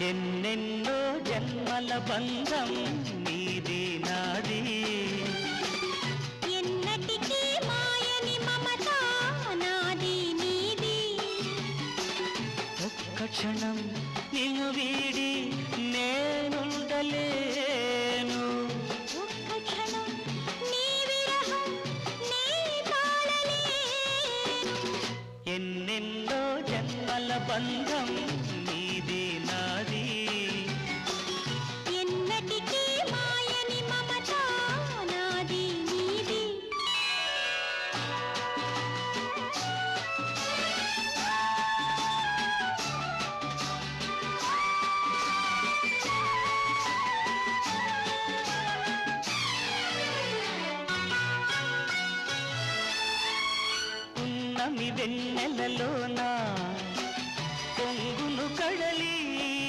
ఎన్నెన్నో జన్మల బంధం నీది నాది ఎన్నటికీ మాయని మమత నాది నీది ఒక్క క్షణం నిన్ను వీడి నేనుండలేను ఒక్క క్షణం నీ విరహం నీ తాళలేను ఎన్నెన్నో జన్మల బంధం నీది నాది ఎన్నటికీ మాయని మమత నాది నీది ఉన్నమి వెన్నెలలో నా